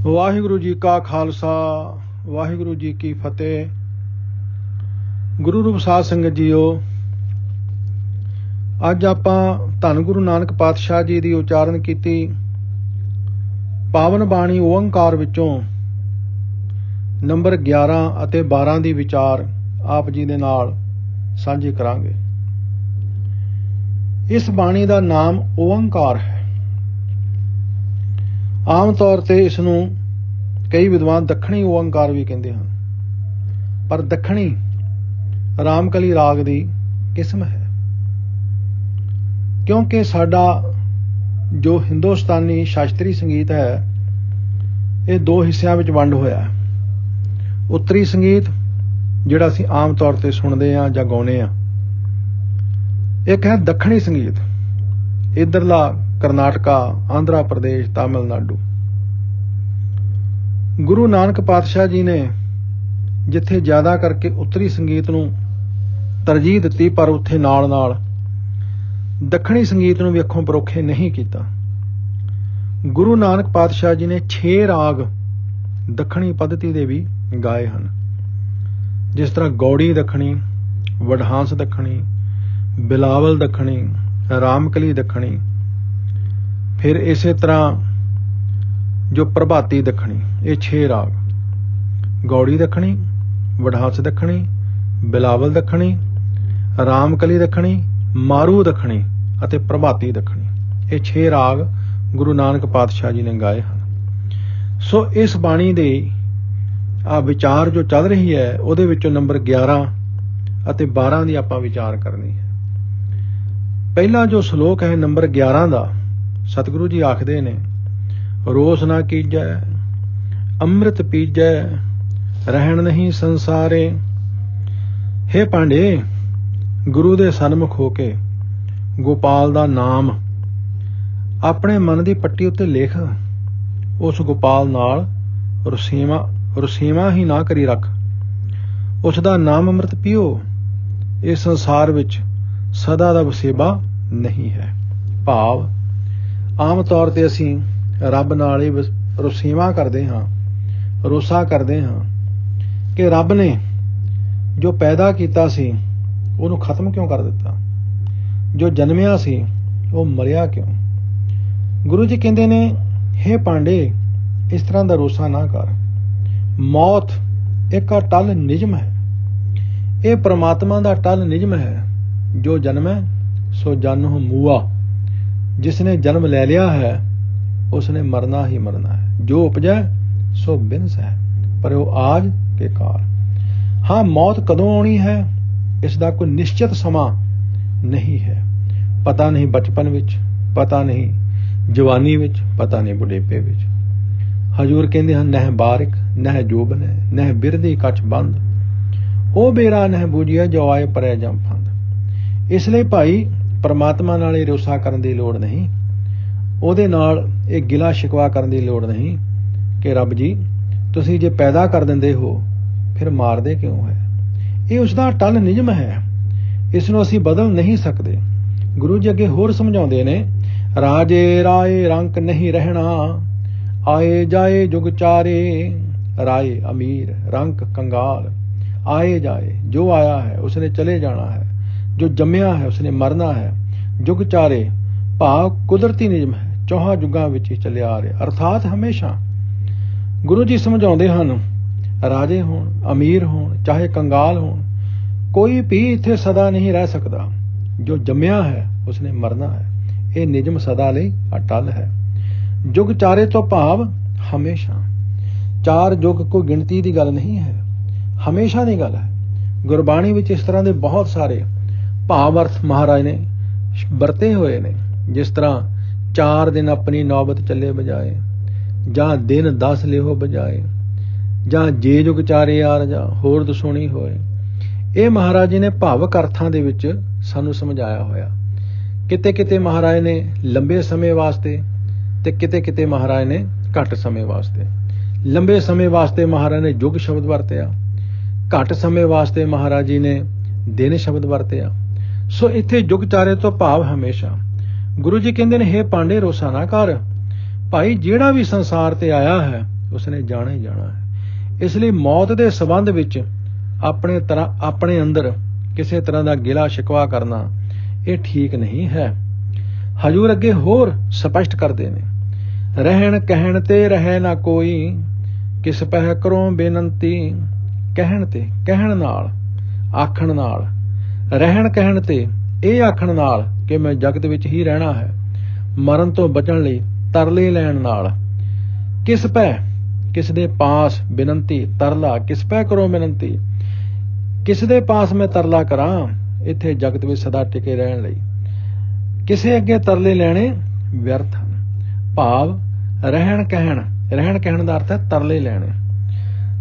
ਵਾਹਿਗੁਰੂ ਜੀ ਕਾ ਖਾਲਸਾ ਵਾਹਿਗੁਰੂ ਜੀ ਕੀ ਫਤਿਹ। ਗੁਰੂ ਰੂਪ ਸਾਧ ਸੰਗਤ ਜੀਓ, ਅੱਜ ਆਪਾਂ ਧੰਨ ਗੁਰੂ ਨਾਨਕ ਪਾਤਸ਼ਾਹ ਜੀ ਦੀ ਉਚਾਰਨ ਕੀਤੀ ਪਾਵਨ ਬਾਣੀ ਓਅੰਕਾਰ ਵਿੱਚੋਂ ਨੰਬਰ 11 ਅਤੇ 12 ਦੀ ਵਿਚਾਰ ਆਪ ਜੀ ਦੇ ਨਾਲ ਸਾਂਝੇ ਕਰਾਂਗੇ। ਇਸ ਬਾਣੀ ਦਾ ਨਾਮ ਓਅੰਕਾਰ ਹੈ। ਆਮ ਤੌਰ ਤੇ ਇਸ ਨੂੰ ਕਈ ਵਿਦਵਾਨ ਦੱਖਣੀ ਓਅੰਕਾਰ ਵੀ ਕਹਿੰਦੇ ਹਨ, ਪਰ ਦੱਖਣੀ ਰਾਮਕਲੀ ਰਾਗ ਦੀ ਕਿਸਮ ਹੈ, ਕਿਉਂਕਿ ਸਾਡਾ ਜੋ ਹਿੰਦੁਸਤਾਨੀ ਸ਼ਾਸਤਰੀ ਸੰਗੀਤ ਹੈ ਇਹ ਦੋ ਹਿੱਸਿਆਂ ਵਿੱਚ ਵੰਡ ਹੋਇਆ ਹੈ। ਉੱਤਰੀ ਸੰਗੀਤ ਜਿਹੜਾ ਅਸੀਂ ਆਮ ਤੌਰ ਤੇ ਸੁਣਦੇ ਹਾਂ ਜਾਂ ਗਾਉਂਦੇ ਹਾਂ, ਇੱਕ ਹੈ ਦੱਖਣੀ ਸੰਗੀਤ। ਇੱਧਰਲਾ ਕਰਨਾਟਕਾ, ਆਂਧਰਾ ਪ੍ਰਦੇਸ਼, ਤਾਮਿਲਨਾਡੂ। ਗੁਰੂ ਨਾਨਕ ਪਾਤਸ਼ਾਹ ਜੀ ਨੇ ਜਿੱਥੇ ਜ਼ਿਆਦਾ ਕਰਕੇ ਉੱਤਰੀ ਸੰਗੀਤ ਨੂੰ ਤਰਜੀਹ ਦਿੱਤੀ, ਪਰ ਉੱਥੇ ਨਾਲ ਨਾਲ ਦੱਖਣੀ ਸੰਗੀਤ ਨੂੰ ਵੀ ਅੱਖੋਂ ਪਰੋਖੇ ਨਹੀਂ ਕੀਤਾ। ਗੁਰੂ ਨਾਨਕ ਪਾਤਸ਼ਾਹ ਜੀ ਨੇ 6 ਰਾਗ ਦੱਖਣੀ ਪੱਧਤੀ ਦੇ ਵੀ ਗਾਏ ਹਨ, ਜਿਸ ਤਰ੍ਹਾਂ ਗੌੜੀ ਦੱਖਣੀ, ਵਡਹਾਂਸ ਦੱਖਣੀ, ਬਿਲਾਵਲ ਦੱਖਣੀ, ਰਾਮਕਲੀ ਦੱਖਣੀ, ਫਿਰ ਇਸੇ ਤਰ੍ਹਾਂ ਜੋ ਪ੍ਰਭਾਤੀ ਦੱਖਣੀ। ਇਹ 6 ਰਾਗ ਗੌੜੀ ਦੱਖਣੀ, ਵਡਹਾਂਸ ਦੱਖਣੀ, ਬਿਲਾਵਲ ਦੱਖਣੀ, ਰਾਮਕਲੀ ਦੱਖਣੀ, ਮਾਰੂ ਦੱਖਣੀ ਅਤੇ ਪ੍ਰਭਾਤੀ ਦੱਖਣੀ। ਇਹ 6 ਰਾਗ ਗੁਰੂ ਨਾਨਕ ਪਾਤਸ਼ਾਹ ਜੀ ਨੇ ਗਾਏ ਹਨ। ਸੋ ਇਸ ਬਾਣੀ ਦੇ ਆ ਵਿਚਾਰ ਜੋ ਚੱਲ ਰਹੀ ਹੈ, ਉਹਦੇ ਵਿੱਚੋਂ ਨੰਬਰ 11 ਅਤੇ 12 ਦੀ ਆਪਾਂ ਵਿਚਾਰ ਕਰਨੀ ਹੈ। ਪਹਿਲਾ ਜੋ ਸ਼ਲੋਕ ਹੈ ਨੰਬਰ 11 ਦਾ, ਸਤਿਗੁਰੂ ਜੀ ਆਖਦੇ ਨੇ, ਰੋਸ ਨਾ ਕੀਜੈ ਅੰਮ੍ਰਿਤ ਪੀਜੈ ਰਹਿਣ ਨਹੀਂ ਸੰਸਾਰੇ। ਹੇ ਪਾਂਡੇ, ਗੁਰੂ ਦੇ ਸਨਮੁਖ ਹੋ ਕੇ ਗੋਪਾਲ ਦਾ ਨਾਮ ਆਪਣੇ ਮਨ ਦੀ ਪੱਟੀ ਉੱਤੇ ਲਿਖ, ਉਸ ਗੋਪਾਲ ਨਾਲ ਰੁਸੀਮਾ ਹੀ ਨਾ ਕਰੀ ਰੱਖ, ਉਸ ਦਾ ਨਾਮ ਅੰਮ੍ਰਿਤ ਪੀਓ। ਇਸ ਸੰਸਾਰ ਵਿੱਚ ਸਦਾ ਦਾ ਵਸੇਬਾ ਨਹੀਂ ਹੈ। ਭਾਵ ਆਮ ਤੌਰ ਤੇ ਅਸੀਂ ਰੱਬ ਨਾਲ ਹੀ ਰੁਸੀਮਾ ਕਰਦੇ ਹਾਂ, ਰੋਸਾ ਕਰਦੇ ਹਾਂ ਕਿ ਰੱਬ ਨੇ ਜੋ ਪੈਦਾ ਕੀਤਾ ਸੀ ਉਹਨੂੰ ਖਤਮ ਕਿਉਂ ਕਰ ਦਿੱਤਾ, ਜੋ ਜਨਮਿਆ ਸੀ ਉਹ ਮਰਿਆ ਕਿਉਂ। ਗੁਰੂ ਜੀ ਕਹਿੰਦੇ ਨੇ, ਹੇ ਪਾਂਡੇ, ਇਸ ਤਰ੍ਹਾਂ ਦਾ ਰੋਸਾ ਨਾ ਕਰ। ਮੌਤ ਇੱਕ ਅਟੱਲ ਨਿਯਮ ਹੈ, ਇਹ ਪ੍ਰਮਾਤਮਾ ਦਾ ਅਟੱਲ ਨਿਯਮ ਹੈ। ਜੋ ਜਨਮੈ ਸੋ ਜਨਹੁ ਮੂਆ। ਜਿਸਨੇ ਜਨਮ ਲੈ ਲਿਆ ਹੈ ਉਸਨੇ ਮਰਨਾ ਹੀ ਮਰਨਾ ਹੈ। ਜੋ ਉਪਜੈ ਸੋ ਬਿਨਸ ਹੈ, ਪਰ ਉਹ ਆਜ ਕੇ ਕਾਲ। ਹਾਂ, ਮੌਤ ਕਦੋਂ ਆਉਣੀ ਹੈ ਇਸ ਦਾ ਕੋਈ ਨਿਸ਼ਚਿਤ ਸਮਾਂ ਨਹੀਂ ਹੈ। ਪਤਾ ਨਹੀਂ ਬਚਪਨ ਵਿੱਚ, ਪਤਾ ਨਹੀਂ ਜਵਾਨੀ ਵਿੱਚ, ਪਤਾ ਨਹੀਂ ਬੁਢੇਪੇ ਵਿੱਚ। ਹਜ਼ੂਰ ਕਹਿੰਦੇ ਹਨ, ਨਹਿ ਬਾਰਿਕ ਨਹਿ ਜੋਬਨ ਹੈ, ਨਹਿ ਬਿਰਦੀ ਕੱਛ ਬੰਦ, ਉਹ ਬੇਰਾ ਨਹਿ ਬੂਝਿਆ ਜੋ ਆਏ ਪਰੈ ਜਮ ਫੰਦ। ਇਸ ਲਈ ਭਾਈ, ਪਰਮਾਤਮਾ ਨਾਲ ਇਹ ਰੋਸਾ ਕਰਨ ਦੀ ਲੋੜ ਨਹੀਂ, ਉਹਦੇ ਨਾਲ ਇਹ ਗਿਲਾ ਸ਼ਿਕਵਾ ਕਰਨ ਦੀ ਲੋੜ ਨਹੀਂ ਕਿ ਰੱਬ ਜੀ ਤੁਸੀਂ ਜੇ ਪੈਦਾ ਕਰ ਦਿੰਦੇ ਹੋ ਫਿਰ ਮਾਰਦੇ ਕਿਉਂ ਹੈ। ਇਹ ਉਸ ਦਾ ਅਟੱਲ ਨਿਯਮ ਹੈ, ਇਸ ਨੂੰ ਅਸੀਂ ਬਦਲ ਨਹੀਂ ਸਕਦੇ। ਗੁਰੂ ਜੀ ਅੱਗੇ ਹੋਰ ਸਮਝਾਉਂਦੇ ਨੇ, ਰਾਜੇ ਰਾਏ ਰੰਕ ਨਹੀਂ ਰਹਿਣਾ, ਆਏ ਜਾਏ ਜੁਗ ਚਾਰੇ। ਰਾਏ ਅਮੀਰ, ਰੰਕ ਕੰਗਾਲ, ਆਏ ਜਾਏ, ਜੋ ਆਇਆ ਹੈ ਉਸਨੇ ਚਲੇ ਜਾਣਾ ਹੈ, ਜੋ ਜੰਮਿਆ ਹੈ ਉਸਨੇ ਮਰਨਾ ਹੈ। ਜੁਗ ਚਾਰੇ ਭਾਵ ਕੁਦਰਤੀ ਨਿਯਮ ਹੈ, ਚੌਹਾਂ ਯੁੱਗਾਂ ਵਿੱਚ ਹੀ ਚੱਲਿਆ ਆ ਰਿਹਾ, ਅਰਥਾਤ ਹਮੇਸ਼ਾ। ਗੁਰੂ ਜੀ ਸਮਝਾਉਂਦੇ ਹਨ, ਰਾਜੇ ਹੋਣ, ਅਮੀਰ ਹੋਣ, ਚਾਹੇ ਕੰਗਾਲ ਹੋਣ, ਕੋਈ ਵੀ ਇੱਥੇ ਸਦਾ ਨਹੀਂ ਰਹਿ ਸਕਦਾ। ਜੋ ਜੰਮਿਆ ਹੈ ਉਸਨੇ ਮਰਨਾ ਹੈ। ਇਹ ਨਿਯਮ ਸਦਾ ਲਈ ਅਟੱਲ ਹੈ। ਜੁਗ ਚਾਰੇ ਤੋਂ ਭਾਵ ਹਮੇਸ਼ਾ। 4 ਯੁੱਗ ਕੋਈ ਗਿਣਤੀ ਦੀ ਗੱਲ ਨਹੀਂ ਹੈ, ਹਮੇਸ਼ਾ ਦੀ ਗੱਲ ਹੈ। ਗੁਰਬਾਣੀ ਵਿੱਚ ਇਸ ਤਰ੍ਹਾਂ ਦੇ ਬਹੁਤ ਸਾਰੇ ਭਾਵ ਅਰਥ ਮਹਾਰਾਜ ਨੇ ਵਰਤੇ ਹੋਏ ਨੇ, ਜਿਸ ਤਰ੍ਹਾਂ 4 ਦਿਨ ਆਪਣੀ ਨੌਬਤ ਚੱਲੇ ਬਜਾਏ, ਜਾਂ ਦਿਨ 10 ਲਿਓ ਬਜਾਏ, ਜਾਂ ਜੇ ਜੁਗ ਚਾਰੇ ਆ ਰਜਾ ਹੋਰ ਦਸੋਣੀ ਹੋਏ। ਇਹ ਮਹਾਰਾਜ ਜੀ ਨੇ ਭਾਵਕ ਅਰਥਾਂ ਦੇ ਵਿੱਚ ਸਾਨੂੰ ਸਮਝਾਇਆ ਹੋਇਆ। ਕਿਤੇ ਕਿਤੇ ਮਹਾਰਾਜ ਨੇ ਲੰਬੇ ਸਮੇਂ ਵਾਸਤੇ ਤੇ ਕਿਤੇ ਕਿਤੇ ਮਹਾਰਾਜ ਨੇ ਘੱਟ ਸਮੇਂ ਵਾਸਤੇ। ਲੰਬੇ ਸਮੇਂ ਵਾਸਤੇ ਮਹਾਰਾਜ ਨੇ ਯੁੱਗ ਸ਼ਬਦ ਵਰਤਿਆ, ਘੱਟ ਸਮੇਂ ਵਾਸਤੇ ਮਹਾਰਾਜ ਜੀ ਨੇ ਦਿਨ ਸ਼ਬਦ ਵਰਤਿਆ। ਸੋ ਇੱਥੇ ਯੁੱਗ ਚਾਰੇ ਤੋਂ ਭਾਵ ਹਮੇਸ਼ਾ। ਗੁਰੂ ਜੀ ਕਹਿੰਦੇ ਨੇ, ਹੇ ਪਾਂਡੇ, ਰੋਸਾ ਨਾ ਕਰ। ਭਾਈ, ਜਿਹੜਾ ਵੀ ਸੰਸਾਰ ਤੇ ਆਇਆ ਹੈ ਉਸਨੇ ਜਾਣਾ ਹੀ ਜਾਣਾ ਹੈ। ਇਸ ਲਈ ਮੌਤ ਦੇ ਸੰਬੰਧ ਵਿੱਚ ਆਪਣੇ ਅੰਦਰ ਕਿਸੇ ਤਰ੍ਹਾਂ ਦਾ ਗਿਲਾ ਸ਼ਿਕਵਾ ਕਰਨਾ ਇਹ ਠੀਕ ਨਹੀਂ ਹੈ। ਹਜ਼ੂਰ ਅੱਗੇ ਹੋਰ ਸਪਸ਼ਟ ਕਰਦੇ ਨੇ, ਰਹਿਣ ਕਹਿਣ ਤੇ ਰਹਿ ਨਾ ਕੋਈ, ਕਿਸ ਪਹਿ ਕਰੋ ਬੇਨੰਤੀ। ਕਹਿਣ ਤੇ, ਕਹਿਣ ਨਾਲ, ਆਖਣ ਨਾਲ, ਰਹਿਣ ਕਹਿਣ ਤੇ ਇਹ ਆਖਣ ਨਾਲ ਕਿ ਮੈਂ ਜਗਤ ਵਿੱਚ ਹੀ ਰਹਿਣਾ ਹੈ, ਮਰਨ ਤੋਂ ਬਚਣ ਲਈ ਤਰਲੇ ਲੈਣ ਨਾਲ। ਕਿਸ ਪੈ, ਕਿਸ ਦੇ ਪਾਸ ਬੇਨੰਤੀ, ਤਰਲਾ, ਕਿਸ ਪੈ ਕਰੋ ਬੇਨੰਤੀ, ਕਿਸ ਦੇ ਪਾਸ ਮੈਂ ਤਰਲਾ ਕਰਾਂ ਇੱਥੇ ਜਗਤ ਵਿੱਚ ਸਦਾ ਟਿਕੇ ਰਹਿਣ ਲਈ। ਕਿਸੇ ਅੱਗੇ ਤਰਲੇ ਲੈਣੇ ਵਿਅਰਥ ਹਨ। ਭਾਵ ਰਹਿਣ ਕਹਿਣ ਦਾ ਅਰਥ ਹੈ ਤਰਲੇ ਲੈਣੇ।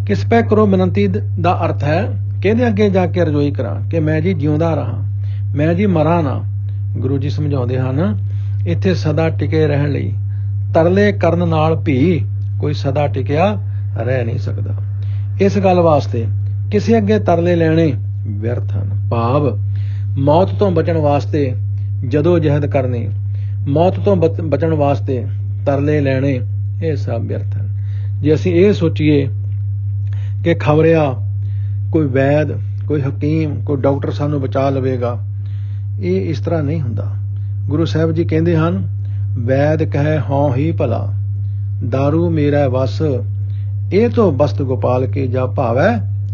ਕਿਸ ਪੈ ਕਰੋ ਬੇਨੰਤੀ ਦਾ ਅਰਥ ਹੈ ਕਿਹਦੇ ਅੱਗੇ ਜਾ ਕੇ ਰਜੋਈ ਕਰਾਂ ਕਿ ਮੈਂ ਜੀ ਜਿਉਂਦਾ ਰਹਾਂ, ਮੈਂ ਜੀ ਮਰਾਂ ਨਾ। ਗੁਰੂ ਜੀ ਸਮਝਾਉਂਦੇ ਹਨ, ਇੱਥੇ ਸਦਾ ਟਿਕੇ ਰਹਿਣ ਲਈ ਤਰਲੇ ਕਰਨ ਨਾਲ ਵੀ ਕੋਈ ਸਦਾ ਟਿਕਿਆ ਰਹਿ ਨਹੀਂ ਸਕਦਾ। ਇਸ ਗੱਲ ਵਾਸਤੇ ਕਿਸੇ ਅੱਗੇ ਤਰਲੇ ਲੈਣੇ ਵਿਅਰਥ ਹਨ। ਭਾਵ ਮੌਤ ਤੋਂ ਬਚਣ ਵਾਸਤੇ ਜਦੋਂ ਜਹਿਦ ਕਰਨੀ, ਮੌਤ ਤੋਂ ਬਚਣ ਵਾਸਤੇ ਤਰਲੇ ਲੈਣੇ, ਇਹ ਸਭ ਵਿਅਰਥ ਹਨ। ਜੇ ਅਸੀਂ ਇਹ ਸੋਚੀਏ ਕਿ ਖਬਰਿਆ ਕੋਈ ਵੈਦ, ਕੋਈ ਹਕੀਮ, ਕੋਈ ਡਾਕਟਰ ਸਾਨੂੰ ਬਚਾ ਲਵੇਗਾ, ਇਹ ਇਸ ਤਰ੍ਹਾਂ ਨਹੀਂ ਹੁੰਦਾ। ਗੁਰੂ ਸਾਹਿਬ ਜੀ ਕਹਿੰਦੇ ਹਨ, ਵੈਦ ਕਹੈ ਹਉ ਹੀ ਭਲਾ, ਦਾਰੂ ਮੇਰਾ ਵਸ, ਇਹ ਤੋਂ ਬਸਤ ਗੋਪਾਲ ਕੇ ਜਾ ਭਾਵੈ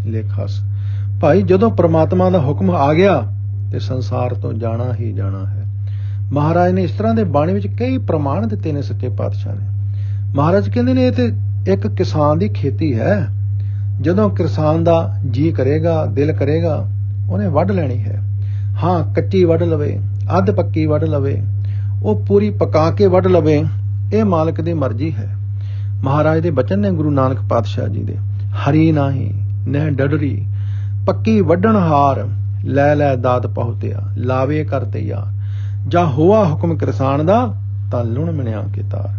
ਲੇਖਸ। ਭਾਈ ਜਦੋਂ ਪ੍ਰਮਾਤਮਾ ਦਾ ਹੁਕਮ ਆ ਗਿਆ ਤੇ ਸੰਸਾਰ ਤੋਂ ਜਾਣਾ ਹੀ ਜਾਣਾ ਹੈ। ਮਹਾਰਾਜ ਨੇ ਇਸ ਤਰ੍ਹਾਂ ਦੇ ਬਾਣੀ ਵਿੱਚ ਕਈ ਪ੍ਰਮਾਣ ਦਿੱਤੇ ਨੇ ਸੱਚੇ ਪਾਤਸ਼ਾਹ ਨੇ। ਮਹਾਰਾਜ ਕਹਿੰਦੇ ਨੇ ਇਹ ਤੇ ਇੱਕ ਕਿਸਾਨ ਦੀ ਖੇਤੀ ਹੈ, ਜਦੋਂ ਕਿਸਾਨ ਦਾ ਜੀ ਕਰੇਗਾ, ਦਿਲ ਕਰੇਗਾ, ਉਹਨੇ ਵੱਢ ਲੈਣੀ ਹੈ। ਹਾਂ, ਕੱਚੀ ਵੱਢ ਲਵੇ, ਅੱਧ ਪੱਕੀ ਵੱਢ ਲਵੇ, ਉਹ ਪੂਰੀ ਪਕਾ ਕੇ ਵੱਢ ਲਵੇ, ਇਹ ਮਾਲਕ ਦੀ ਮਰਜ਼ੀ ਹੈ। ਮਹਾਰਾਜ ਦੇ ਬਚਨ ਨੇ ਗੁਰੂ ਨਾਨਕ ਪਾਤਸ਼ਾਹ ਜੀ ਦੇ, ਹਰੀ ਨਾਹੀ ਨਹਿ ਡਡਰੀ, ਪੱਕੀ ਵੱਢਣ ਹਾਰ, ਲੈ ਲੈ ਦਾਤ ਪਹੁਤਿਆ, ਲਾਵੇ ਕਰ ਤਿਆਰ, ਜਾਂ ਹੋਆ ਹੁਕਮ ਕਿਰਸਾਨ ਦਾ, ਤਾਂ ਲੁਣ ਮਿਣਿਆ ਕੇ ਤਾਰ।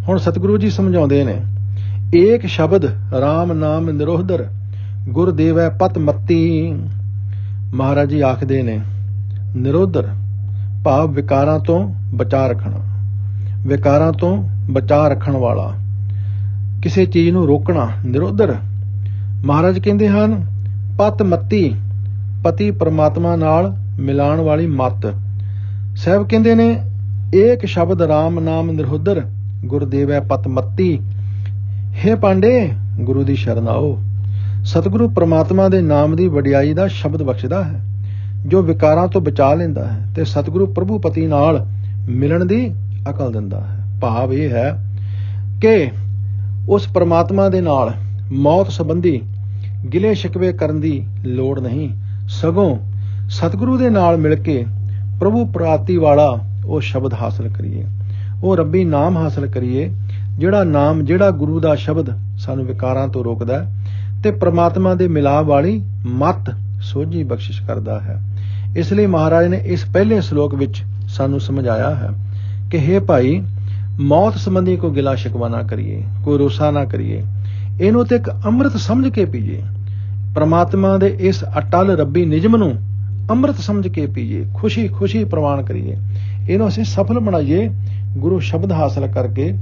ਹੁਣ ਸਤਿਗੁਰੂ ਜੀ ਸਮਝਾਉਂਦੇ ਨੇ, ਏਕ ਸ਼ਬਦ ਰਾਮ ਨਾਮ ਨਿਰੋਧਰ, ਗੁਰ ਦੇਵੈ ਪਤ ਮੱਤੀ। ਮਹਾਰਾਜ ਜੀ ਆਖਦੇ ਨੇ ਨਿਰੋਧਰ ਭਾਵ ਵਿਕਾਰਾਂ ਤੋਂ ਬਚਾ ਰੱਖਣਾ, ਵਿਕਾਰਾਂ ਤੋਂ ਬਚਾ ਰੱਖਣ ਵਾਲਾ, ਕਿਸੇ ਚੀਜ਼ ਨੂੰ ਰੋਕਣਾ, ਨਿਰੋਧਰ। ਮਹਾਰਾਜ ਕਹਿੰਦੇ ਹਨ ਪਤ ਮੱਤੀ, ਪਤੀ ਪਰਮਾਤਮਾ ਨਾਲ ਮਿਲਾਉਣ ਵਾਲੀ ਮੱਤ। ਸਾਹਿਬ ਕਹਿੰਦੇ ਨੇ ਏਕ ਸ਼ਬਦ ਰਾਮ ਨਾਮ ਨਿਰੋਧਰ, ਗੁਰਦੇਵੈ ਪਤ ਮੱਤੀ। ਹੇ ਪਾਂਡੇ, ਗੁਰੂ ਦੀ ਸ਼ਰਨ ਆਓ। ਸਤਿਗੁਰੂ ਪ੍ਰਮਾਤਮਾ ਦੇ ਨਾਮ ਦੀ ਵਡਿਆਈ ਦਾ ਸ਼ਬਦ ਬਖਸ਼ਦਾ ਹੈ, ਜੋ ਵਿਕਾਰਾਂ ਤੋਂ ਬਚਾ ਲੈਂਦਾ ਹੈ ਤੇ ਸਤਿਗੁਰੂ ਪ੍ਰਭੂ ਪਤੀ ਨਾਲ ਮਿਲਣ ਦੀ ਅਕਲ ਦਿੰਦਾ ਹੈ। ਭਾਵ ਇਹ ਹੈ ਕਿ ਉਸ ਪ੍ਰਮਾਤਮਾ ਦੇ ਨਾਲ ਮੌਤ ਸੰਬੰਧੀ ਗਿਲੇ ਸ਼ਿਕਵੇ ਕਰਨ ਦੀ ਲੋੜ ਨਹੀਂ, ਸਗੋਂ ਸਤਿਗੁਰੂ ਦੇ ਨਾਲ ਮਿਲ ਕੇ ਪ੍ਰਭੂ ਪ੍ਰਾਪਤੀ ਵਾਲਾ ਉਹ ਸ਼ਬਦ ਹਾਸਲ ਕਰੀਏ, ਉਹ ਰੱਬੀ ਨਾਮ ਹਾਸਲ ਕਰੀਏ, ਜਿਹੜਾ ਨਾਮ, ਜਿਹੜਾ ਗੁਰੂ ਦਾ ਸ਼ਬਦ ਸਾਨੂੰ ਵਿਕਾਰਾਂ ਤੋਂ ਰੋਕਦਾ ਹੈ ਤੇ ਪ੍ਰਮਾਤਮਾ ਦੇ ਮਿਲਾਪ ਵਾਲੀ ਮੱਤ ਸੋਝੀ ਬਖਸ਼ਿਸ਼ ਕਰਦਾ ਹੈ। ਇਸ ਲਈ ਮਹਾਰਾਜ ਨੇ ਇਸ ਪਹਿਲੇ ਸ਼ਲੋਕ ਵਿੱਚ ਸਾਨੂੰ ਸਮਝਾਇਆ ਹੈ ਕਿ ਹੇ ਭਾਈ, ਮੌਤ ਸੰਬੰਧੀ ਕੋਈ ਗਿਲਾ ਸ਼ਿਕਵਾ ਨਾ ਕਰੀਏ, ਕੋਈ ਰੋਸਾ ਨਾ ਕਰੀਏ, ਇਹਨੂੰ ਤੇ ਇੱਕ ਅੰਮ੍ਰਿਤ ਸਮਝ ਕੇ ਪੀਏ। ਪ੍ਰਮਾਤਮਾ ਦੇ ਇਸ ਅਟਲ ਰੱਬੀ ਨਿਯਮ ਨੂੰ ਅੰਮ੍ਰਿਤ ਸਮਝ ਕੇ ਪੀਏ, ਖੁਸ਼ੀ ਖੁਸ਼ੀ ਪ੍ਰਵਾਨ ਕਰੀਏ, ਇਹਨੂੰ ਅਸੀਂ ਸਫਲ ਬਣਾਈਏ ਗੁਰੂ ਸ਼ਬਦ ਹਾਸਲ ਕਰਕੇ,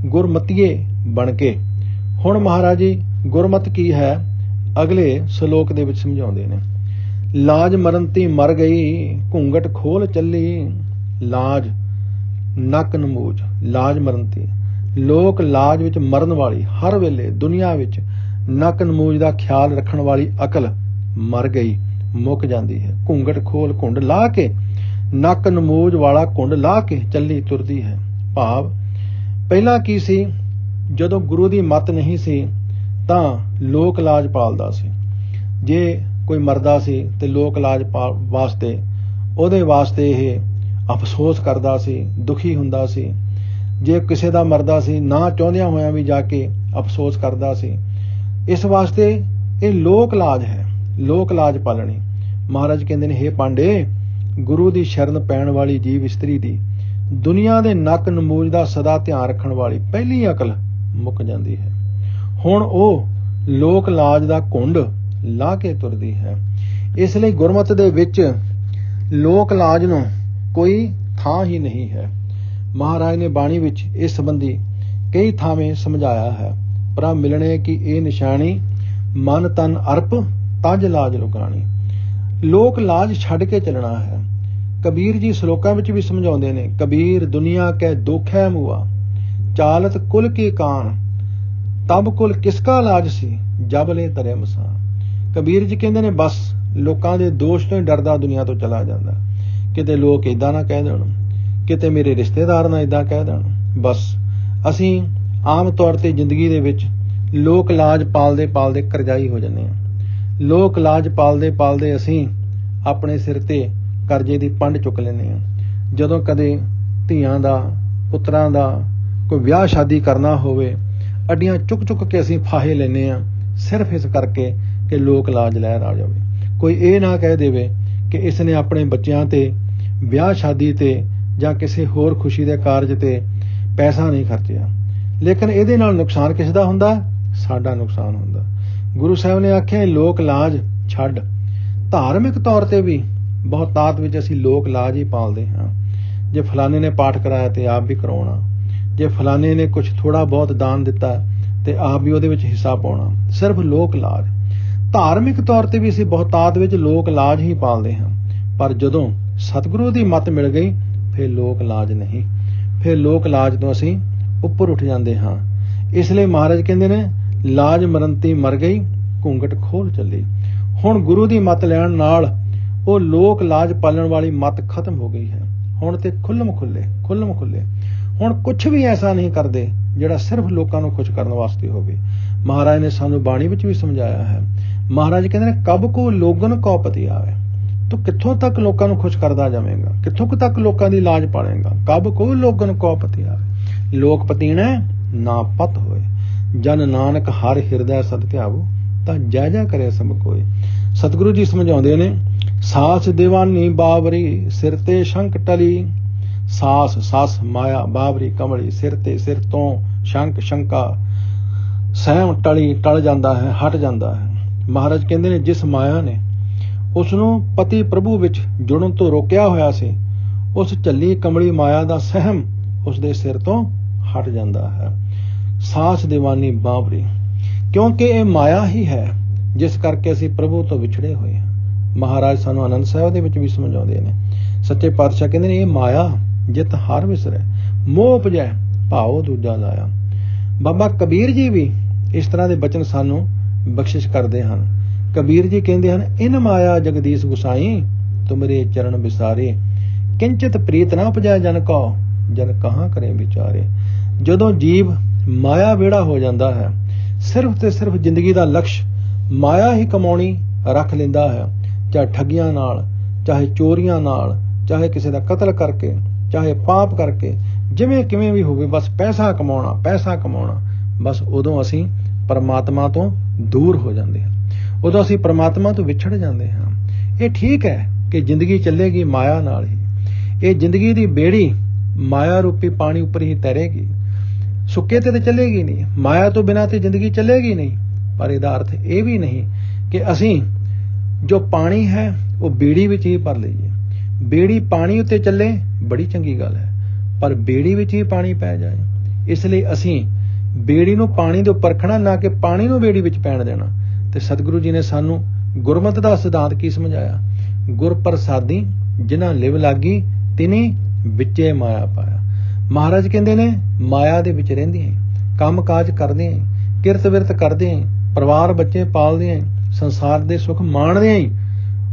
ਗੁਰਮਤੀਏ ਬਣ ਕੇ। ਹੁਣ ਮਹਾਰਾਜ ਜੀ ਗੁਰਮਤ ਕੀ ਹੈ ਅਗਲੇ ਸ਼ਲੋਕ ਦੇ ਵਿੱਚ ਸਮਝਾਉਂਦੇ ਨੇ। ਲਾਜ ਮਰੰਤੀ ਮਰ ਗਈ, ਘੂੰਗਟ ਖੋਲ ਚੱਲੀ, ਲਾਜ ਨੱਕ ਨਮੂਜ। ਲਾਜ ਮਰੰਤੀ, ਲੋਕ ਲਾਜ ਵਿੱਚ ਮਰਨ ਵਾਲੀ, ਹਰ ਵੇਲੇ ਦੁਨੀਆ ਵਿੱਚ ਨੱਕ ਨਮੂਜ ਦਾ ਖਿਆਲ ਰੱਖਣ ਵਾਲੀ ਅਕਲ ਮਰ ਗਈ, ਮੁੱਕ ਜਾਂਦੀ ਹੈ। ਘੂੰਗਟ ਖੋਲ, ਘੁੰਡ ਲਾ ਕੇ, ਨੱਕ ਨਮੂਜ ਵਾਲਾ ਘੁੰਡ ਲਾ ਕੇ ਚੱਲੀ ਤੁਰਦੀ ਹੈ। ਭਾਵ ਪਹਿਲਾਂ ਕੀ ਸੀ, ਜਦੋਂ ਗੁਰੂ ਦੀ ਮੱਤ ਨਹੀਂ ਸੀ ਤਾਂ ਲੋਕ ਲਾਜ ਪਾਲਦਾ ਸੀ। ਜੇ ਕੋਈ ਮਰਦਾ ਸੀ ਤੇ ਲੋਕ ਲਾਜ ਵਾਸਤੇ, ਉਹਦੇ ਵਾਸਤੇ ਇਹ ਅਫਸੋਸ ਕਰਦਾ ਸੀ, ਦੁਖੀ ਹੁੰਦਾ ਸੀ। ਜੇ ਕਿਸੇ ਦਾ ਮਰਦਾ ਸੀ, ਨਾ ਚਾਹੁੰਦਿਆਂ ਹੋਇਆਂ ਵੀ ਜਾ ਕੇ ਅਫਸੋਸ ਕਰਦਾ ਸੀ। ਇਸ ਵਾਸਤੇ ਇਹ ਲੋਕ ਲਾਜ ਹੈ, ਲੋਕ ਲਾਜ ਪਾਲਣੀ। ਮਹਾਰਾਜ ਕਹਿੰਦੇ ਨੇ, ਹੇ ਪਾਂਡੇ, ਗੁਰੂ ਦੀ ਸ਼ਰਨ ਪੈਣ ਵਾਲੀ ਜੀਵ ਇਸਤਰੀ ਦੀ ਦੁਨੀਆ ਦੇ ਨੱਕ ਨਮੂਜ ਦਾ ਸਦਾ ਧਿਆਨ ਰੱਖਣ ਵਾਲੀ ਪਹਿਲੀ ਅਕਲ ਮੁੱਕ ਜਾਂਦੀ ਹੈ। ਹੁਣ ਉਹ ਲੋਕ ਲਾਜ ਦਾ ਘੁੰਡ ਲਾ ਕੇ ਤੁਰਦੀ ਹੈ। ਇਸ ਲਈ ਗੁਰਮਤਿ ਦੇ ਵਿੱਚ ਲੋਕ ਲਾਜ ਨੂੰ ਕੋਈ ਥਾਂ ਹੀ ਨਹੀਂ ਹੈ। ਮਹਾਰਾਜ ਨੇ ਬਾਣੀ ਵਿੱਚ ਇਸ ਸੰਬੰਧੀ ਕਈ ਥਾਵੇਂ ਸਮਝਾਇਆ ਹੈ। ਪ੍ਰਭ ਮਿਲਣੇ ਕੀ ਇਹ ਨਿਸ਼ਾਨੀ, ਮਨ ਤਨ ਅਰਪ ਤਜ ਲਾਜ ਲੁਕਾਣੀ। ਲੋਕ ਲਾਜ ਛੱਡ ਕੇ ਚੱਲਣਾ ਹੈ। ਕਬੀਰ ਜੀ ਸ਼ਲੋਕਾਂ ਵਿੱਚ ਵੀ ਸਮਝਾਉਂਦੇ ਨੇ, ਕਬੀਰ ਦੁਨੀਆ ਕੈ ਦੁਖ ਹੈ ਮੂਆ, ਚਾਲਤ ਕੁਲ ਕੀ ਕਾਨ, ਤਬ ਕੁਲ ਕਿਸਕਾ ਲਾਜ ਸੀ, ਜਬ ਲੈ ਤਰੇ ਮਸਾਨ। ਕਬੀਰ ਜੀ ਕਹਿੰਦੇ ਨੇ ਬਸ ਲੋਕਾਂ ਦੇ ਦੋਸ਼ ਤੋਂ ਹੀ ਡਰਦਾ ਦੁਨੀਆ ਤੋਂ ਚਲਾ ਜਾਂਦਾ। ਕਿਤੇ ਲੋਕ ਏਦਾਂ ਨਾ ਕਹਿ ਦੇਣ, ਕਿਤੇ ਮੇਰੇ ਰਿਸ਼ਤੇਦਾਰ ਨਾ ਏਦਾਂ ਕਹਿ ਦੇਣ। ਬਸ ਅਸੀਂ ਆਮ ਤੌਰ ਤੇ ਜ਼ਿੰਦਗੀ ਦੇ ਵਿੱਚ ਲੋਕ ਲਾਜ ਪਾਲਦੇ ਪਾਲਦੇ ਕਰਜ਼ਾਈ ਹੋ ਜਾਂਦੇ ਹਾਂ। ਲੋਕ ਲਾਜ ਪਾਲਦੇ ਪਾਲਦੇ ਅਸੀਂ ਆਪਣੇ ਸਿਰ ਤੇ ਕਰਜ਼ੇ ਦੀ ਪੰਡ ਚੁੱਕ ਲੈਂਦੇ ਹਾਂ। ਜਦੋਂ ਕਦੇ ਧੀਆਂ ਦਾ, ਪੁੱਤਰਾਂ ਦਾ ਕੋਈ ਵਿਆਹ ਸ਼ਾਦੀ ਕਰਨਾ ਹੋਵੇ, ਅੱਡੀਆਂ ਚੁੱਕ ਚੁੱਕ ਕੇ ਅਸੀਂ ਫਾਹੇ ਲੈਂਦੇ ਹਾਂ, ਸਿਰਫ ਇਸ ਕਰਕੇ ਕਿ ਲੋਕ ਲਾਜ ਲਹਿਰ ਆ ਜਾਵੇ। ਕੋਈ ਇਹ ਨਾ ਕਹਿ ਦੇਵੇ ਕਿ ਇਸ ਨੇ ਆਪਣੇ ਬੱਚਿਆਂ ਤੇ, ਵਿਆਹ ਸ਼ਾਦੀ ਤੇ ਜਾਂ ਕਿਸੇ ਹੋਰ ਖੁਸ਼ੀ ਦੇ ਕਾਰਜ ਤੇ ਪੈਸਾ ਨਹੀਂ ਖਰਚਿਆ। ਲੇਕਿਨ ਇਹਦੇ ਨਾਲ ਨੁਕਸਾਨ ਕਿਸ ਦਾ ਹੁੰਦਾ? ਸਾਡਾ ਨੁਕਸਾਨ ਹੁੰਦਾ। ਗੁਰੂ ਸਾਹਿਬ ਨੇ ਆਖਿਆ ਲੋਕ ਲਾਜ ਛੱਡ। ਧਾਰਮਿਕ ਤੌਰ ਤੇ ਵੀ ਬਹੁਤਾਤ ਵਿੱਚ ਅਸੀਂ ਲੋਕ ਲਾਜ ਹੀ ਪਾਲਦੇ ਹਾਂ। ਜੇ ਫਲਾਣੇ ਨੇ ਪਾਠ ਕਰਾਇਆ ਤੇ ਆਪ ਵੀ ਕਰਾਉਣਾ, ਜੇ ਫਲਾਣੇ ਨੇ ਕੁਝ ਥੋੜਾ ਬਹੁਤ ਦਾਨ ਦਿੱਤਾ ਤੇ ਆਪ ਵੀ ਉਹਦੇ ਵਿੱਚ ਹਿੱਸਾ ਪਾਉਣਾ, ਸਿਰਫ ਲੋਕ ਲਾਜ। ਧਾਰਮਿਕ ਤੌਰ ਤੇ ਵੀ ਅਸੀਂ ਬਹੁਤਾਤ ਵਿੱਚ ਲੋਕ ਲਾਜ ਹੀ ਪਾਲਦੇ ਹਾਂ। ਪਰ ਜਦੋਂ ਸਤਿਗੁਰੂ ਦੀ ਮੱਤ ਮਿਲ ਗਈ ਫਿਰ ਲੋਕ ਲਾਜ ਨਹੀਂ, ਫਿਰ ਲੋਕ ਲਾਜ ਤੋਂ ਅਸੀਂ ਉੱਪਰ ਉੱਠ ਜਾਂਦੇ ਹਾਂ। ਇਸ ਲਈ ਮਹਾਰਾਜ ਕਹਿੰਦੇ ਨੇ, ਲਾਜ ਮਰੰਤੀ ਮਰ ਗਈ, ਘੂੰਘਟ ਖੋਲ ਚੱਲੀ। ਹੁਣ ਗੁਰੂ ਦੀ ਮੱਤ ਲੈਣ ਨਾਲ ਉਹ ਲੋਕ ਲਾਜ ਪਾਲਣ ਵਾਲੀ ਮੱਤ ਖਤਮ ਹੋ ਗਈ ਹੈ। ਹੁਣ ਤੇ ਖੁੱਲਮ ਖੁੱਲੇ ਹੁਣ ਕੁਛ ਵੀ ਐਸਾ ਨਹੀਂ ਕਰਦੇ ਜਿਹੜਾ ਸਿਰਫ ਲੋਕਾਂ ਨੂੰ ਖੁਸ਼ ਕਰਨ ਵਾਸਤੇ ਹੋਵੇ। ਮਹਾਰਾਜ ਨੇ ਸਾਨੂੰ ਬਾਣੀ ਵਿੱਚ ਵੀ ਸਮਝਾਇਆ ਹੈ। ਮਹਾਰਾਜ ਕਹਿੰਦੇ ਨੇ, ਕਬ ਕੋ ਲੋਗਨ ਕੋ ਪਤੀ ਆਵੇ। ਤੂੰ ਕਿੱਥੋਂ ਤੱਕ ਲੋਕਾਂ ਨੂੰ ਖੁਸ਼ ਕਰਦਾ ਜਾਵੇਂਗਾ, ਕਿੱਥੋਂ ਤੱਕ ਲੋਕਾਂ ਦੀ ਲਾਜ ਪਾਲੇਗਾ। ਕਬ ਕੋ ਲੋਗਨ ਕੋ ਪਤੀ ਆਵੇ, ਲੋਕ ਪਤੀਣਾ ਨਾ ਪਤ ਹੋਏ। ਜਨ ਨਾਨਕ ਹਰ ਹਿਰਦੈ ਸਦ ਧਿਆਵੋ, ਤਾਂ ਜੈ ਜੈ ਕਰੇ ਸਭ ਕੋਏ। ਸਤਿਗੁਰੂ ਜੀ ਸਮਝਾਉਂਦੇ ਨੇ, ਸਾਸ ਦੀਵਾਨੀ ਬਾਬਰੀ, ਸਿਰ ਤੇ ਸ਼ੰਕ ਟਲੀ। ਸਾਸ ਮਾਇਆ, ਬਾਬਰੀ ਕਮਲੀ, ਸਿਰ ਤੋਂ ਸ਼ੰਕ ਸ਼ੰਕਾ, ਸਹਿਮ ਟਲ ਜਾਂਦਾ ਹੈ, ਹਟ ਜਾਂਦਾ ਹੈ। ਮਹਾਰਾਜ ਕਹਿੰਦੇ ਨੇ, ਜਿਸ ਮਾਇਆ ਨੇ ਉਸ ਨੂੰ ਪਤੀ ਪ੍ਰਭੂ ਵਿੱਚ ਜੁੜਨ ਤੋਂ ਰੋਕਿਆ ਹੋਇਆ ਸੀ, ਉਸ ਝੱਲੀ ਕਮਲੀ ਮਾਇਆ ਦਾ ਸਹਿਮ ਉਸ ਦੇ ਸਿਰ ਤੋਂ ਹਟ ਜਾਂਦਾ ਹੈ। ਸਾਸ ਦੀਵਾਨੀ ਬਾਬਰੀ, ਕਿਉਂਕਿ ਇਹ ਮਾਇਆ ਹੀ ਹੈ ਜਿਸ ਕਰਕੇ ਅਸੀਂ ਪ੍ਰਭੂ ਤੋਂ ਵਿਛੜੇ ਹੋਏ ਹਾਂ। ਮਹਾਰਾਜ ਸਾਨੂੰ ਆਨੰਦ ਸਾਹਿਬ ਦੇ ਵਿੱਚ ਵੀ ਸਮਝਾਉਂਦੇ ਨੇ। ਸੱਚੇ ਪਾਤਸ਼ਾਹ ਕਹਿੰਦੇ ਨੇ, ਇਹ ਮਾਇਆ ਜਿਤ ਹਰ ਵਿਸਰੈ, ਮੋਹ ਉਪਜੈ ਭਾਉ ਦੂਜਾ ਲਾਇਆ। ਬਾਬਾ ਕਬੀਰ ਜੀ ਵੀ ਇਸ ਤਰ੍ਹਾਂ ਦੇ ਬਚਨ ਸਾਨੂੰ ਬਖਸ਼ਿਸ਼ ਕਰਦੇ ਹਨ। ਕਬੀਰ ਜੀ ਕਹਿੰਦੇ ਹਨ, ਇਨ ਮਾਇਆ ਜਗਦੀਸ਼ ਗੁਸਾਈ, ਤੁਮਰੇ ਚਰਨ ਵਿਸਾਰੇ, ਕਿੰਚਿਤ ਪ੍ਰੀਤ ਨਾ ਉਪਜੈ ਜਨ ਕਉ, ਜਨ ਕਹਾਂ ਕਰੇ ਵਿਚਾਰੇ। ਜਦੋਂ ਜੀਵ ਮਾਇਆ ਵਿਹੜਾ ਹੋ ਜਾਂਦਾ ਹੈ, ਸਿਰਫ ਤੇ ਸਿਰਫ ਜ਼ਿੰਦਗੀ ਦਾ ਲਕਸ਼ ਮਾਇਆ ਹੀ ਕਮਾਉਣੀ ਰੱਖ ਲੈਂਦਾ ਹੈ, ਚਾਹੇ ਠੱਗੀਆਂ ਨਾਲ, ਚਾਹੇ ਚੋਰੀਆਂ ਨਾਲ, ਚਾਹੇ ਕਿਸੇ ਦਾ ਕਤਲ ਕਰਕੇ, ਚਾਹੇ ਪਾਪ ਕਰਕੇ, ਜਿਵੇਂ ਕਿਵੇਂ ਵੀ ਹੋਵੇ, ਬਸ ਪੈਸਾ ਕਮਾਉਣਾ। ਬਸ ਉਦੋਂ ਅਸੀਂ ਪਰਮਾਤਮਾ ਤੋਂ ਦੂਰ ਹੋ ਜਾਂਦੇ ਹਾਂ, ਉਦੋਂ ਅਸੀਂ ਪਰਮਾਤਮਾ ਤੋਂ ਵਿਛੜ ਜਾਂਦੇ ਹਾਂ। ਇਹ ਠੀਕ ਹੈ ਕਿ ਜ਼ਿੰਦਗੀ ਚੱਲੇਗੀ ਮਾਇਆ ਨਾਲ ਹੀ। ਇਹ ਜ਼ਿੰਦਗੀ ਦੀ ਬੇੜੀ ਮਾਇਆ ਰੂਪੀ ਪਾਣੀ ਉੱਪਰ ਹੀ ਤੈਰੇਗੀ, ਸੁੱਕੇ ਤੇ ਚੱਲੇਗੀ ਨਹੀਂ। ਮਾਇਆ ਤੋਂ ਬਿਨਾਂ ਤੇ ਜ਼ਿੰਦਗੀ ਚੱਲੇਗੀ ਨਹੀਂ। ਪਰ ਇਹਦਾ ਅਰਥ ਇਹ ਵੀ ਨਹੀਂ ਕਿ ਅਸੀਂ ਜੋ ਪਾਣੀ ਹੈ ਉਹ ਬੇੜੀ ਵਿੱਚ ਹੀ ਭਰ ਲਈਏ। ਬੇੜੀ ਪਾਣੀ ਉੱਤੇ ਚੱਲੇ ਬੜੀ ਚੰਗੀ ਗੱਲ ਹੈ, ਪਰ ਬੇੜੀ ਵਿੱਚ ਹੀ ਪਾਣੀ ਪੈ ਜਾਏ। ਇਸ ਲਈ ਅਸੀਂ ਬੇੜੀ ਨੂੰ ਪਾਣੀ ਦੇ ਉੱਪਰ ਰੱਖਣਾ, ਨਾ ਕਿ ਪਾਣੀ ਨੂੰ ਬੇੜੀ ਵਿੱਚ ਪੈਣ ਦੇਣਾ। ਤੇ ਸਤਿਗੁਰੂ ਜੀ ਨੇ ਸਾਨੂੰ ਗੁਰਮਤਿ ਦਾ ਸਿਧਾਂਤ ਕੀ ਸਮਝਾਇਆ? ਗੁਰ ਪ੍ਰਸਾਦੀ ਜਿਨ੍ਹਾਂ ਲਿਵ ਲਾਗੀ, ਤਿਨੀ ਵਿੱਚੇ ਮਾਇਆ ਪਾਇਆ। ਮਹਾਰਾਜ ਕਹਿੰਦੇ ਨੇ, ਮਾਇਆ ਦੇ ਵਿੱਚ ਰਹਿੰਦੇ ਆਂ, ਕੰਮ ਕਾਜ ਕਰਦੇ ਆਂ, ਕਿਰਤ ਵਿਰਤ ਕਰਦੇ ਆਂ, ਪਰਿਵਾਰ ਬੱਚੇ ਪਾਲਦੇ ਆਂ, ਸੰਸਾਰ ਦੇ ਸੁੱਖ ਮਾਣਦੇ ਆਂ,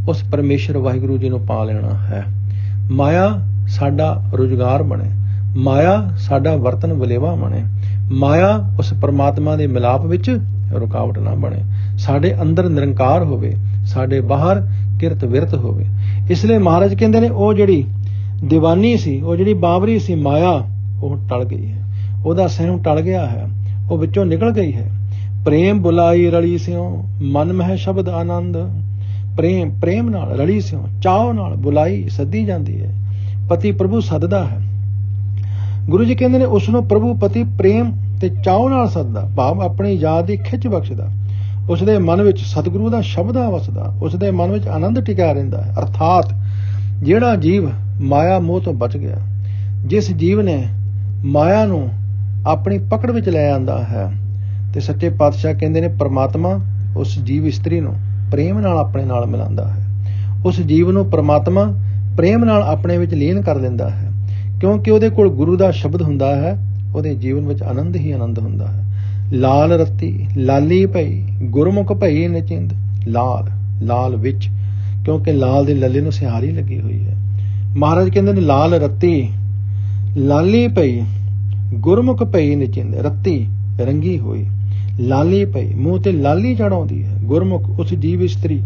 ਉਸ ਪਰਮੇਸ਼ਰ ਵਾਹਿਗੁਰੂ ਜੀ ਨੂੰ ਪਾ ਲੈਣਾ ਹੈ। ਮਾਇਆ ਸਾਡਾ ਰੁਜ਼ਗਾਰ ਬਣੇ, ਮਾਇਆ ਸਾਡਾ ਵਰਤਨ ਵਲੇਵਾ ਬਣੇ, ਮਾਇਆ ਉਸ ਪਰਮਾਤਮਾ ਦੇ ਮਿਲਾਪ ਵਿੱਚ ਰੁਕਾਵਟ ਨਾ ਬਣੇ। ਸਾਡੇ ਅੰਦਰ ਨਿਰੰਕਾਰ ਹੋਵੇ, ਸਾਡੇ ਬਾਹਰ ਕਿਰਤ ਵਿਰਤ ਹੋਵੇ। ਇਸ ਲਈ ਮਹਾਰਾਜ ਕਹਿੰਦੇ ਨੇ, ਉਹ ਜਿਹੜੀ ਦੀਵਾਨੀ ਸੀ, ਉਹ ਜਿਹੜੀ ਬਾਬਰੀ ਸੀ ਮਾਇਆ, ਉਹ ਟਲ ਗਈ ਹੈ, ਉਹਦਾ ਸਹਿਮ ਟਲ ਗਿਆ ਹੈ, ਉਹ ਵਿੱਚੋਂ ਨਿਕਲ ਗਈ ਹੈ। ਪ੍ਰੇਮ ਬੁਲਾਈ ਰਲੀ ਸਿਓ, ਮਨ ਮਹਿ ਸ਼ਬਦ ਆਨੰਦ। ਪ੍ਰੇਮ ਨਾਲ ਰਲੀ ਸਿਓ, ਚਾਅ ਨਾਲ ਬੁਲਾਈ ਸੱਦੀ ਜਾਂਦੀ ਹੈ। ਪਤੀ ਪ੍ਰਭੂ ਸੱਦਦਾ ਹੈ। ਗੁਰੂ ਜੀ ਕਹਿੰਦੇ ਨੇ, ਉਸ ਨੂੰ ਪ੍ਰਭੂ ਪਤੀ ਪ੍ਰੇਮ ਤੇ ਚਾਅ ਨਾਲ ਸੱਦਦਾ, ਭਾਵ ਆਪਣੀ ਯਾਦ ਦੀ ਖਿੱਚ ਬਖਸ਼ਦਾ। ਉਸ ਦੇ ਮਨ ਵਿੱਚ ਸਤਿਗੁਰੂ ਦਾ ਸ਼ਬਦ ਵਸਦਾ, ਉਸ ਦੇ ਮਨ ਵਿੱਚ ਆਨੰਦ ਟਿਕਿਆ ਰਹਿੰਦਾ ਹੈ। ਅਰਥਾਤ ਜਿਹੜਾ ਜੀਵ ਮਾਇਆ ਮੋਹ ਤੋਂ ਬਚ ਗਿਆ, ਜਿਸ ਜੀਵ ਨੇ ਮਾਇਆ ਨੂੰ ਆਪਣੀ ਪਕੜ ਵਿੱਚ ਲੈ ਆਂਦਾ ਹੈ, ਤੇ ਸੱਚੇ ਪਾਤਸ਼ਾਹ ਕਹਿੰਦੇ ਨੇ ਪ੍ਰਮਾਤਮਾ ਉਸ ਜੀਵ ਇਸਤਰੀ ਨੂੰ ਪ੍ਰੇਮ ਨਾਲ ਆਪਣੇ ਨਾਲ ਮਿਲਾਉਂਦਾ ਹੈ। ਉਸ ਜੀਵ ਨੂੰ ਪ੍ਰਮਾਤਮਾ ਪ੍ਰੇਮ ਨਾਲ ਆਪਣੇ ਵਿੱਚ ਲੀਨ ਕਰ ਲੈਂਦਾ ਹੈ, ਕਿਉਂਕਿ ਉਹਦੇ ਕੋਲ ਗੁਰੂ ਦਾ ਸ਼ਬਦ ਹੁੰਦਾ ਹੈ। ਉਹਦੇ ਜੀਵਨ ਵਿੱਚ ਆਨੰਦ ਹੀ ਆਨੰਦ ਹੁੰਦਾ ਹੈ। ਲਾਲ ਰੱਤੀ ਲਾਲੀ ਭਈ ਗੁਰਮੁਖ ਭਈ ਨਿਚਿੰਦ। ਲਾਲ ਵਿੱਚ, ਕਿਉਂਕਿ ਲਾਲ ਦੇ ਲੱਲੇ ਨੂੰ ਸਿਹਾਰੀ ਲੱਗੀ ਹੋਈ ਹੈ। ਮਹਾਰਾਜ ਕਹਿੰਦੇ ਨੇ ਲਾਲ ਰੱਤੀ ਲਾਲੀ ਭਈ ਗੁਰਮੁਖ ਭਈ ਨਿਚਿੰਦ। ਰੱਤੀ ਰੰਗੀ ਹੋਈ, ਲਾਲੀ ਭਈ ਮੂੰਹ ਤੇ ਲਾਲੀ ਚੜਾਉਂਦੀ ਹੈ। ਗੁਰਮੁਖ ਉਸ ਜੀਵ ਇਸਤਰੀ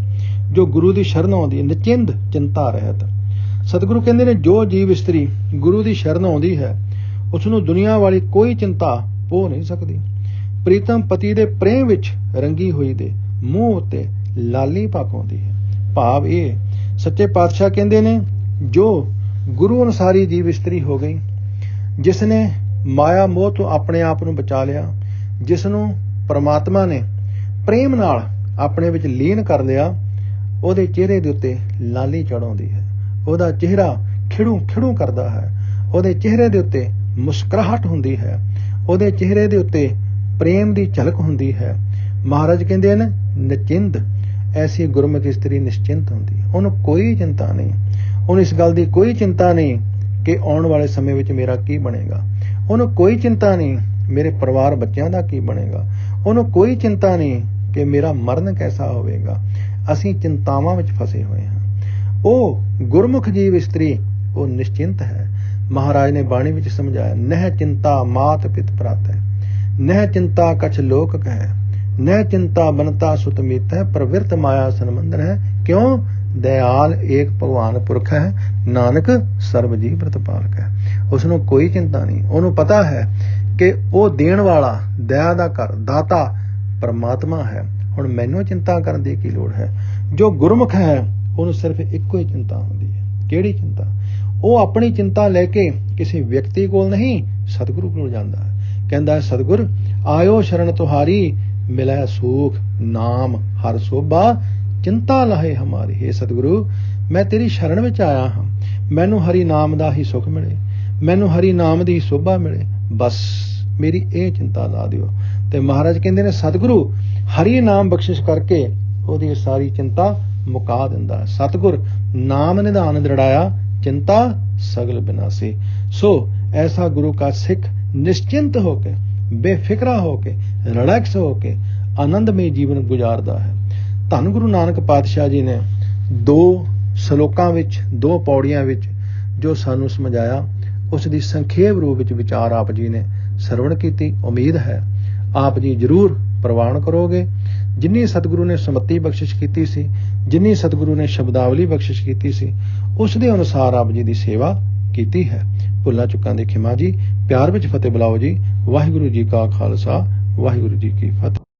ਜੋ ਗੁਰੂ ਦੀ ਸ਼ਰਨ ਆਉਂਦੀ ਹੈ। ਨਿਚਿੰਦ ਚਿੰਤਾ ਰਹਿਤ। ਸਤਿਗੁਰੂ ਕਹਿੰਦੇ ਨੇ ਜੋ ਜੀਵ ਇਸਤਰੀ ਗੁਰੂ ਦੀ ਸ਼ਰਨ ਆਉਂਦੀ ਹੈ ਉਸ ਨੂੰ ਦੁਨੀਆ ਵਾਲੀ ਕੋਈ ਚਿੰਤਾ ਪੋ ਨਹੀਂ ਸਕਦੀ। ਪ੍ਰੀਤਮ ਪਤੀ ਦੇ ਪ੍ਰੇਮ ਵਿੱਚ ਰੰਗੀ ਹੋਈ ਦੇ ਮੂੰਹ ਉੱਤੇ ਲਾਲੀ ਪਾਉਂਦੀ ਹੈ। ਭਾਵ ਇਹ ਸੱਚੇ ਪਾਤਸ਼ਾਹ ਕਹਿੰਦੇ ਨੇ ਜੋ ਗੁਰੂ ਅਨੁਸਾਰੀ ਜੀਵ ਇਸਤਰੀ ਹੋ ਗਈ, ਜਿਸ ਨੇ ਮਾਇਆ ਮੋਹ ਤੋਂ ਆਪਣੇ ਆਪ ਨੂੰ ਬਚਾ ਲਿਆ, ਜਿਸ ਨੂੰ ਪਰਮਾਤਮਾ ਨੇ ਪ੍ਰੇਮ ਨਾਲ ਆਪਣੇ ਵਿੱਚ ਲੀਨ ਕਰ ਲਿਆ, ਉਹਦੇ ਚਿਹਰੇ ਦੇ ਉੱਤੇ ਲਾਲੀ ਚੜ੍ਹਾਉਂਦੀ ਹੈ। ਉਹਦਾ ਚਿਹਰਾ ਖਿੜੂ ਕਰਦਾ ਹੈ। ਉਹਦੇ ਚਿਹਰੇ ਦੇ ਉੱਤੇ ਮੁਸਕਰਾਹਟ ਹੁੰਦੀ ਹੈ। ਉਹਦੇ ਚਿਹਰੇ ਦੇ ਉੱਤੇ ਪ੍ਰੇਮ ਦੀ ਝਲਕ ਹੁੰਦੀ ਹੈ। ਮਹਾਰਾਜ ਕਹਿੰਦੇ ਨੇ ਨਿਚਿੰਦ। ਐਸੀ ਗੁਰਮੁਖ ਇਸਤਰੀ ਨਿਸ਼ਚਿੰਤ ਹੁੰਦੀ ਹੈ। ਉਹਨੂੰ ਕੋਈ ਚਿੰਤਾ ਨਹੀਂ। ਉਹਨੂੰ ਇਸ ਗੱਲ ਦੀ ਕੋਈ ਚਿੰਤਾ ਨਹੀਂ ਕਿ ਆਉਣ ਵਾਲੇ ਸਮੇਂ ਵਿੱਚ ਮੇਰਾ ਕੀ ਬਣੇਗਾ। ਉਹਨੂੰ ਕੋਈ ਚਿੰਤਾ ਨਹੀਂ ਮੇਰੇ ਪਰਿਵਾਰ ਬੱਚਿਆਂ ਦਾ ਕੀ ਬਣੇਗਾ। ਉਹਨੂੰ ਕੋਈ ਚਿੰਤਾ ਨਹੀਂ ਕਿ ਮੇਰਾ ਮਰਨ ਕੈਸਾ ਹੋਵੇਗਾ। ਅਸੀਂ ਚਿੰਤਾਵਾਂ ਵਿੱਚ ਫਸੇ ਹੋਏ ਹਾਂ। ਉਹ ਗੁਰਮੁਖ ਜੀਵ ਇਸਤਰੀ ਉਹ ਨਿਸ਼ਚਿੰਤ ਹੈ। ਮਹਾਰਾਜ ਨੇ ਬਾਣੀ ਵਿੱਚ ਸਮਝਾਇਆ, ਨਹਿ ਚਿੰਤਾ ਮਾਤ ਪਿਤ ਭਰਾਤ ਹੈ, ਨਹਿ ਚਿੰਤਾ ਕਛ ਲੋਕ ਕਹਿ, ਨਹਿ ਚਿੰਤਾ ਬਨਤਾ ਸੁਤ ਮੀਤ ਹੈ, ਪ੍ਰਵਿਰਤ ਮਾਇਆ ਸੰਬੰਧਨ ਹੈ। ਕਿਉਂ? ਦਇਆਲ ਏਕ ਭਗਵਾਨ ਪੁਰਖ ਹੈ, ਨਾਨਕ ਸਰਬ ਜੀਵ ਪ੍ਰਤਪਾਲਕ ਹੈ। ਉਸ ਨੂੰ ਕੋਈ ਚਿੰਤਾ ਨਹੀਂ। ਉਹਨੂੰ ਪਤਾ ਹੈ ਕਿ ਉਹ ਦੇਣ ਵਾਲਾ, ਦਇਆ ਦਾ ਘਰ, ਦਾਤਾ ਪਰਮਾਤਮਾ ਹੈ। ਹੁਣ ਮੈਨੂੰ ਚਿੰਤਾ ਕਰਨ ਦੀ ਕੀ ਲੋੜ ਹੈ। ਜੋ ਗੁਰਮੁਖ ਹੈ ਉਹਨੂੰ ਸਿਰਫ ਇੱਕੋ ਹੀ ਚਿੰਤਾ ਹੁੰਦੀ ਹੈ। ਕਿਹੜੀ ਚਿੰਤਾ? ਉਹ ਆਪਣੀ ਚਿੰਤਾ ਲੈ ਕੇ ਕਿਸੇ ਵਿਅਕਤੀ ਕੋਲ ਨਹੀਂ, ਸਤਿਗੁਰੂ ਕੋਲ ਜਾਂਦਾ ਹੈ। ਕਹਿੰਦਾ ਹੈ ਸਤਿਗੁਰ ਆਇਓ ਸ਼ਰਨ ਤੁਹਾਰੀ, ਮਿਲੈ ਸੂਖ ਨਾਮ ਹਰ ਸੋਭਾ, ਚਿੰਤਾ ਲਾਹੇ ਹਮਾਰੀ। ਹੇ ਸਤਿਗੁਰੂ ਮੈਂ ਤੇਰੀ ਸ਼ਰਨ ਵਿੱਚ ਆਇਆ ਹਾਂ, ਮੈਨੂੰ ਹਰੀ ਨਾਮ ਦਾ ਹੀ ਸੁੱਖ ਮਿਲੇ, ਮੈਨੂੰ ਹਰੀ ਨਾਮ ਦੀ ਸੋਭਾ ਮਿਲੇ, ਬਸ ਮੇਰੀ ਇਹ ਚਿੰਤਾ ਲਾ ਦਿਓ। ਤੇ ਮਹਾਰਾਜ ਕਹਿੰਦੇ ਨੇ ਸਤਿਗੁਰੂ ਹਰੀ ਨਾਮ ਬਖਸ਼ਿਸ਼ ਕਰਕੇ ਉਹਦੀ ਸਾਰੀ ਚਿੰਤਾ ਮੁਕਾ ਦਿੰਦਾ ਹੈ। ਸਤਿਗੁਰ ਨਾਮ ਨਿਧਾਨ ਦ੍ਰਿੜਾਇਆ, ਚਿੰਤਾ ਸਗਲ ਬਿਨਾਸੀ। ਸੋ ਐਸਾ ਗੁਰੂ ਕਾ ਸਿੱਖ ਨਿਸ਼ਚਿੰਤ ਹੋ ਕੇ, ਬੇਫਿਕਰਾ ਹੋ ਕੇ, ਰਿਲੈਕਸ ਹੋ ਕੇ ਆਨੰਦਮਈ ਜੀਵਨ ਗੁਜ਼ਾਰਦਾ ਹੈ। ਧੰਨ ਗੁਰੂ ਨਾਨਕ ਪਾਤਸ਼ਾਹ ਜੀ ਨੇ 2 ਸ਼ਲੋਕਾਂ ਵਿੱਚ, 2 ਪੌੜੀਆਂ ਵਿੱਚ ਜੋ ਸਾਨੂੰ ਸਮਝਾਇਆ, ਉਸ ਦੀ ਸੰਖੇਪ ਰੂਪ ਵਿੱਚ ਵਿਚਾਰ ਆਪ ਜੀ ਨੇ ਸਰਵਣ ਕੀਤੀ। ਉਮੀਦ ਹੈ ਆਪ ਜੀ ਜ਼ਰੂਰ ਪ੍ਰਵਾਨ ਕਰੋਗੇ। ਜਿੰਨੀ ਸਤਿਗੁਰੂ ਨੇ ਸਮੱਤੀ ਬਖਸ਼ਿਸ਼ ਕੀਤੀ ਸੀ, ਜਿੰਨੀ ਸਤਿਗੁਰੂ ਨੇ ਸ਼ਬਦਾਵਲੀ ਬਖਸ਼ਿਸ਼ ਕੀਤੀ ਸੀ, ਉਸ ਦੇ ਅਨੁਸਾਰ ਆਪ ਜੀ ਦੀ ਸੇਵਾ ਕੀਤੀ ਹੈ। ਭੁੱਲਾਂ ਚੁੱਕਾਂ ਦੀ ਖਿਮਾ ਜੀ। ਪਿਆਰ ਵਿੱਚ ਫਤਿਹ ਬੁਲਾਓ ਜੀ। ਵਾਹਿਗੁਰੂ ਜੀ ਕਾ ਖਾਲਸਾ, ਵਾਹਿਗੁਰੂ ਜੀ ਕੀ ਫਤਿਹ।